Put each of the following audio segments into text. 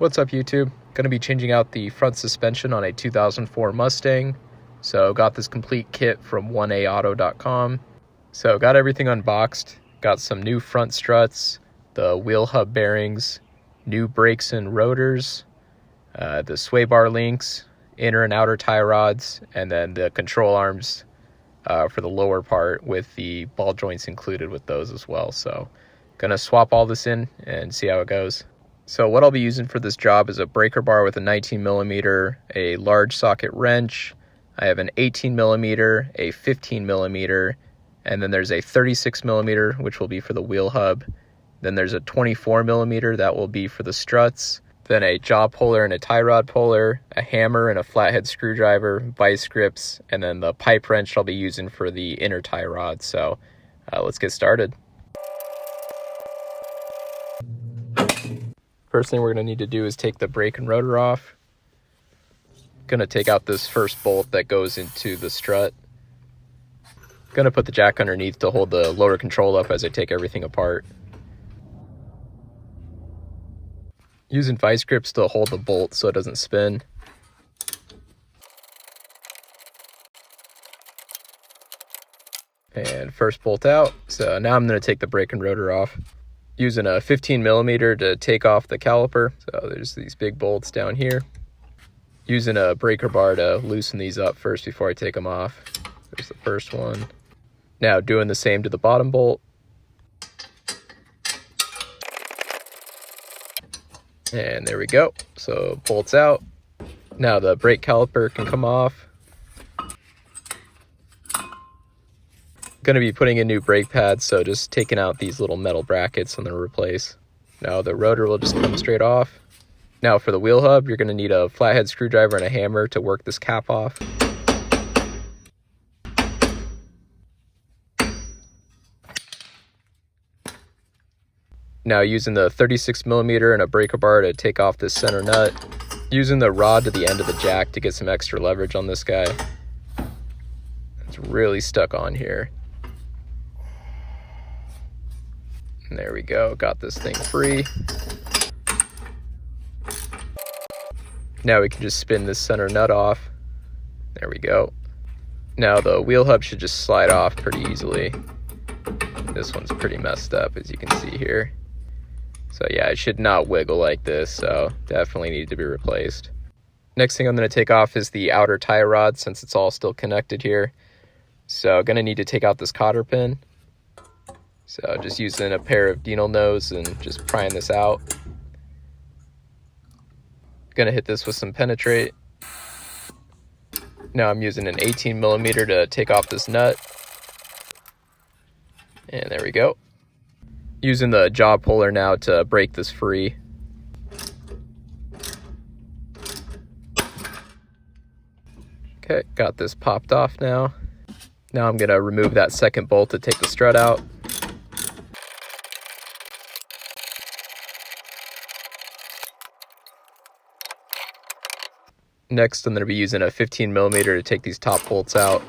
What's up, YouTube? Going to be changing out the front suspension on a 2004 Mustang. So got this complete kit from 1aauto.com. So got everything unboxed. Got some new front struts, the wheel hub bearings, new brakes and rotors, the sway bar links, inner and outer tie rods, and then the control arms for the lower part with the ball joints included with those as well. So gonna swap all this in and see how it goes. So what I'll be using for this job is a breaker bar with a 19mm, a large socket wrench. I have an 18mm, a 15mm, and then there's a 36mm, which will be for the wheel hub. Then there's a 24mm that will be for the struts. Then a jaw puller and a tie rod puller, a hammer and a flathead screwdriver, vice grips, and then the pipe wrench I'll be using for the inner tie rod. So let's get started. First thing we're going to need to do is take the brake and rotor off. Going to take out this first bolt that goes into the strut. Going to put the jack underneath to hold the lower control up as I take everything apart. Using vice grips to hold the bolt so it doesn't spin. And first bolt out. So now I'm going to take the brake and rotor off. Using a 15mm to take off the caliper. So there's these big bolts down here. Using a breaker bar to loosen these up first before I take them off. There's the first one. Now doing the same to the bottom bolt. And there we go. So bolts out. Now the brake caliper can come off. Going to be putting in new brake pads, so just taking out these little metal brackets and then replace. Now the rotor will just come straight off. Now for the wheel hub, you're going to need a flathead screwdriver and a hammer to work this cap off. Now using the 36mm and a breaker bar to take off this center nut. Using the rod to the end of the jack to get some extra leverage on this guy. It's really stuck on here. And there we go, got this thing free. Now we can just spin this center nut off. There we go. Now the wheel hub should just slide off pretty easily. This one's pretty messed up, as you can see here. So yeah, it should not wiggle like this, so definitely need to be replaced. Next thing I'm going to take off is the outer tie rod, since it's all still connected here. So going to need to take out this cotter pin. So just using a pair of Dino nose and just prying this out. Going to hit this with some penetrate. Now I'm using an 18mm to take off this nut. And there we go. Using the jaw puller now to break this free. Okay, got this popped off now. Now I'm going to remove that second bolt to take the strut out. Next, I'm going to be using a 15mm to take these top bolts out.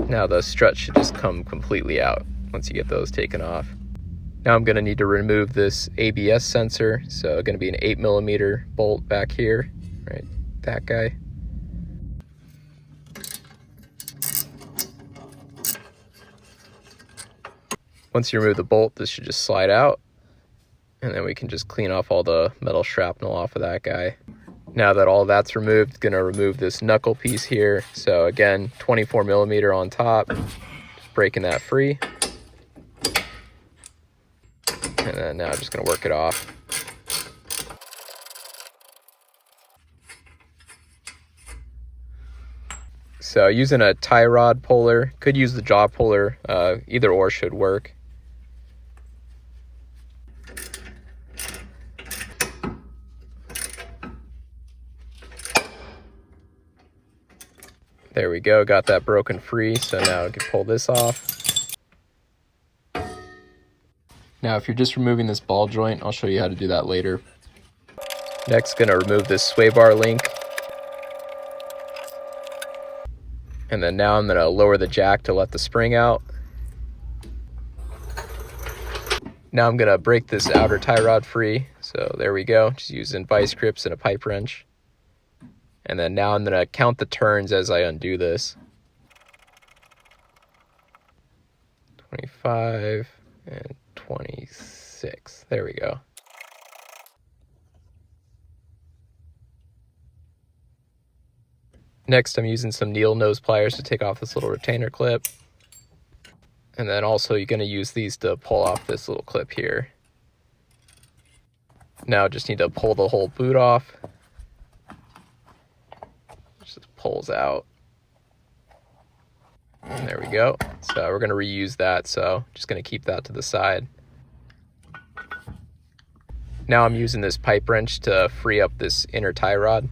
Now the strut should just come completely out once you get those taken off. Now I'm going to need to remove this ABS sensor, so going to be an 8mm bolt back here, right, that guy. Once you remove the bolt, this should just slide out, and then we can just clean off all the metal shrapnel off of that guy. Now that all that's removed, going to remove this knuckle piece here. So again, 24mm on top, just breaking that free. And then now I'm just going to work it off. So using a tie rod puller, could use the jaw puller, either or should work. There we go, got that broken free, so now I can pull this off. Now if you're just removing this ball joint, I'll show you how to do that later. Next, gonna remove this sway bar link. And then now I'm going to lower the jack to let the spring out. Now I'm going to break this outer tie rod free. So there we go, just using vice grips and a pipe wrench. And then now I'm going to count the turns as I undo this. 25 and 26. There we go. Next, I'm using some needle nose pliers to take off this little retainer clip. And then also you're going to use these to pull off this little clip here. Now just need to pull the whole boot off. Just pulls out. And there we go. So we're going to reuse that, so just going to keep that to the side. Now I'm using this pipe wrench to free up this inner tie rod.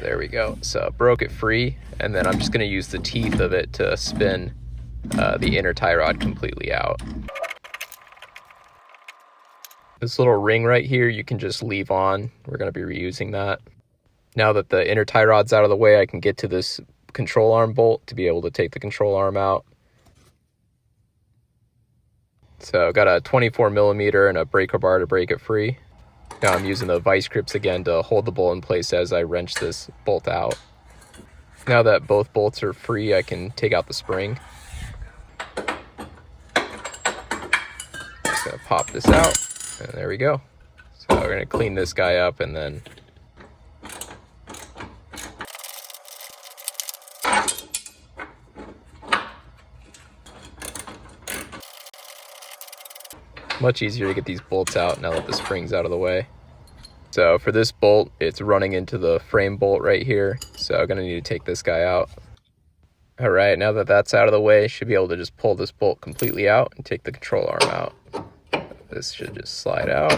There we go. So broke it free, and then I'm just going to use the teeth of it to spin the inner tie rod completely out. This little ring right here you can just leave on. We're going to be reusing that. Now that the inner tie rod's out of the way, I can get to this control arm bolt to be able to take the control arm out. So I've got a 24 millimeter and a breaker bar to break it free. Now I'm using the vice grips again to hold the bolt in place as I wrench this bolt out. Now that both bolts are free, I can take out the spring. Just gonna pop this out, and there we go. So we're gonna clean this guy up and then much easier to get these bolts out now that the spring's out of the way. So for this bolt, it's running into the frame bolt right here, so I'm gonna need to take this guy out. All right, now that that's out of the way, should be able to just pull this bolt completely out and take the control arm out. This should just slide out.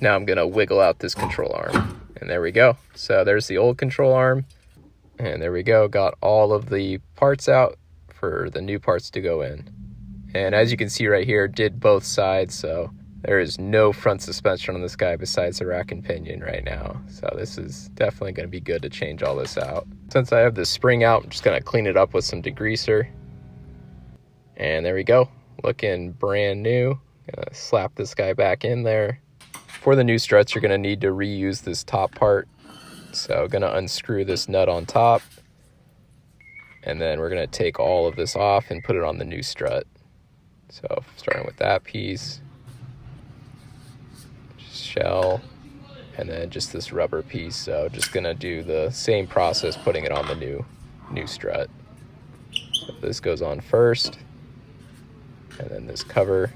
Now I'm gonna wiggle out this control arm, and there we go. So there's the old control arm, and there we go, got all of the parts out for the new parts to go in. And as you can see right here, did both sides, so there is no front suspension on this guy besides the rack and pinion right now. So this is definitely going to be good to change all this out. Since I have the spring out, I'm just going to clean it up with some degreaser. And there we go, looking brand new. Gonna slap this guy back in there. For the new struts, you're going to need to reuse this top part. So I'm going to unscrew this nut on top. And then we're going to take all of this off and put it on the new strut. So starting with that piece, shell, and then just this rubber piece. So just gonna do the same process, putting it on the new strut. So this goes on first, and then this cover,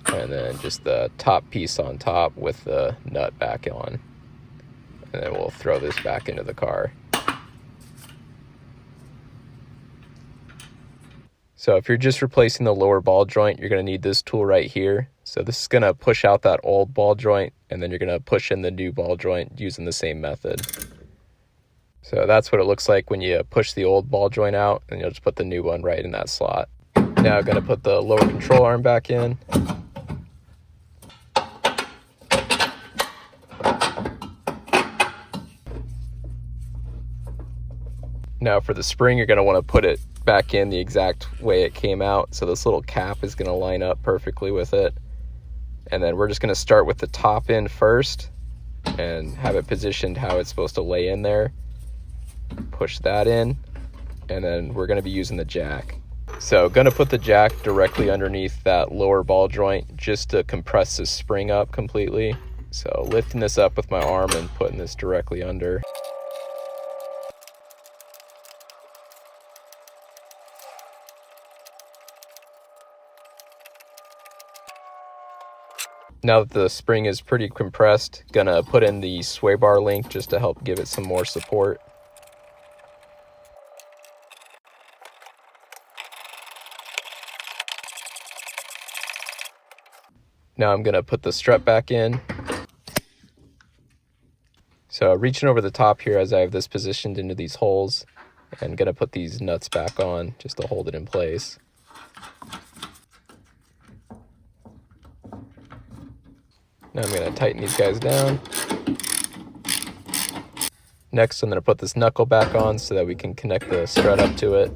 and then just the top piece on top with the nut back on, and then we'll throw this back into the car. So if you're just replacing the lower ball joint, you're going to need this tool right here. So this is going to push out that old ball joint, and then you're going to push in the new ball joint using the same method. So that's what it looks like when you push the old ball joint out, and you'll just put the new one right in that slot. Now I'm going to put the lower control arm back in. Now for the spring, you're going to want to put it back in the exact way it came out, so this little cap is going to line up perfectly with it. And then we're just going to start with the top end first and have it positioned how it's supposed to lay in there. Push that in, and then we're going to be using the jack. So going to put the jack directly underneath that lower ball joint just to compress this spring up completely. So lifting this up with my arm and putting this directly under. Now that the spring is pretty compressed, gonna put in the sway bar link just to help give it some more support. Now I'm gonna put the strut back in. So reaching over the top here as I have this positioned into these holes, and gonna put these nuts back on just to hold it in place. Now I'm going to tighten these guys down. Next, I'm going to put this knuckle back on so that we can connect the strut up to it.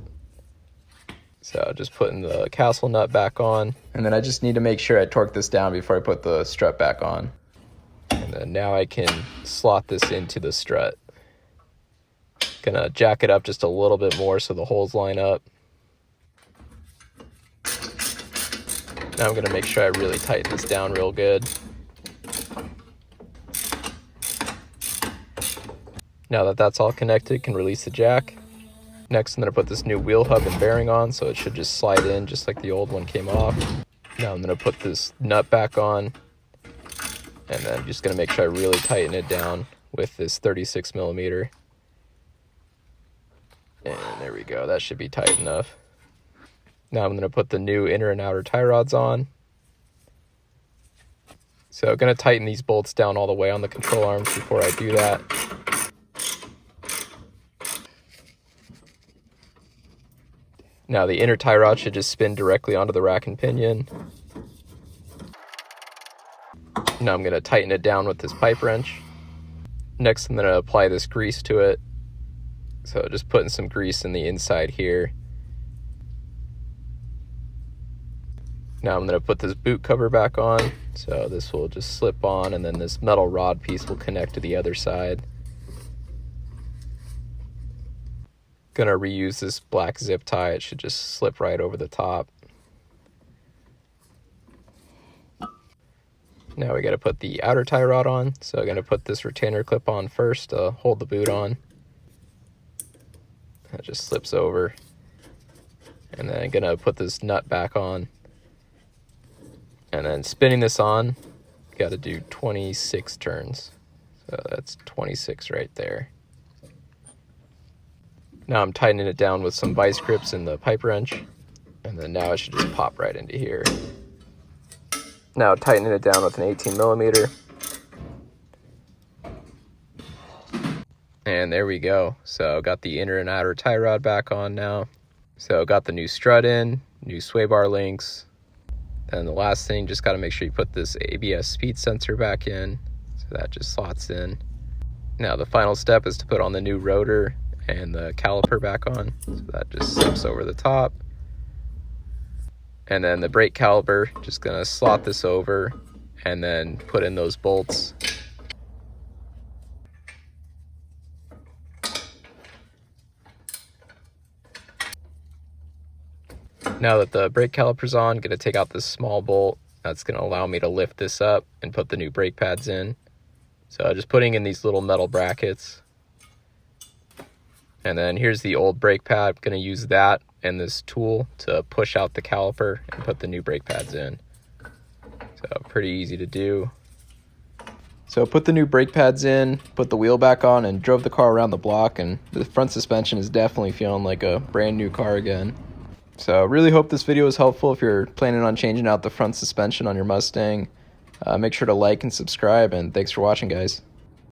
So just putting the castle nut back on. And then I just need to make sure I torque this down before I put the strut back on. And then now I can slot this into the strut. Gonna jack it up just a little bit more so the holes line up. Now I'm gonna make sure I really tighten this down real good. Now that that's all connected, can release the jack. Next, I'm going to put this new wheel hub and bearing on, so it should just slide in just like the old one came off. Now I'm going to put this nut back on, and then I'm just going to make sure I really tighten it down with this 36 millimeter. And there we go, that should be tight enough. Now I'm going to put the new inner and outer tie rods on. So I'm going to tighten these bolts down all the way on the control arms before I do that. Now the inner tie rod should just spin directly onto the rack and pinion. Now I'm going to tighten it down with this pipe wrench. Next I'm going to apply this grease to it. So just putting some grease in the inside here. Now I'm going to put this boot cover back on. So this will just slip on, and then this metal rod piece will connect to the other side. Gonna reuse this black zip tie. It should just slip right over the top. Now we got to put the outer tie rod on. So I'm gonna put this retainer clip on first to hold the boot on. That just slips over. And then I'm gonna put this nut back on. And then spinning this on, got to do 26 turns. So that's 26 right there. Now I'm tightening it down with some vice grips and the pipe wrench, and then now it should just pop right into here. Now tightening it down with an 18 millimeter. And there we go. So got the inner and outer tie rod back on now. So got the new strut in, new sway bar links. And the last thing, just got to make sure you put this ABS speed sensor back in. So that just slots in. Now the final step is to put on the new rotor and the caliper back on. So that just slips over the top. And then the brake caliper, just gonna slot this over and then put in those bolts. Now that the brake caliper's on, gonna take out this small bolt. That's gonna allow me to lift this up and put the new brake pads in. So just putting in these little metal brackets. And then here's the old brake pad. I'm going to use that and this tool to push out the caliper and put the new brake pads in. So pretty easy to do. So put the new brake pads in, put the wheel back on, and drove the car around the block, and the front suspension is definitely feeling like a brand new car again. So really hope this video was helpful if you're planning on changing out the front suspension on your Mustang. Make sure to like and subscribe, and thanks for watching, guys.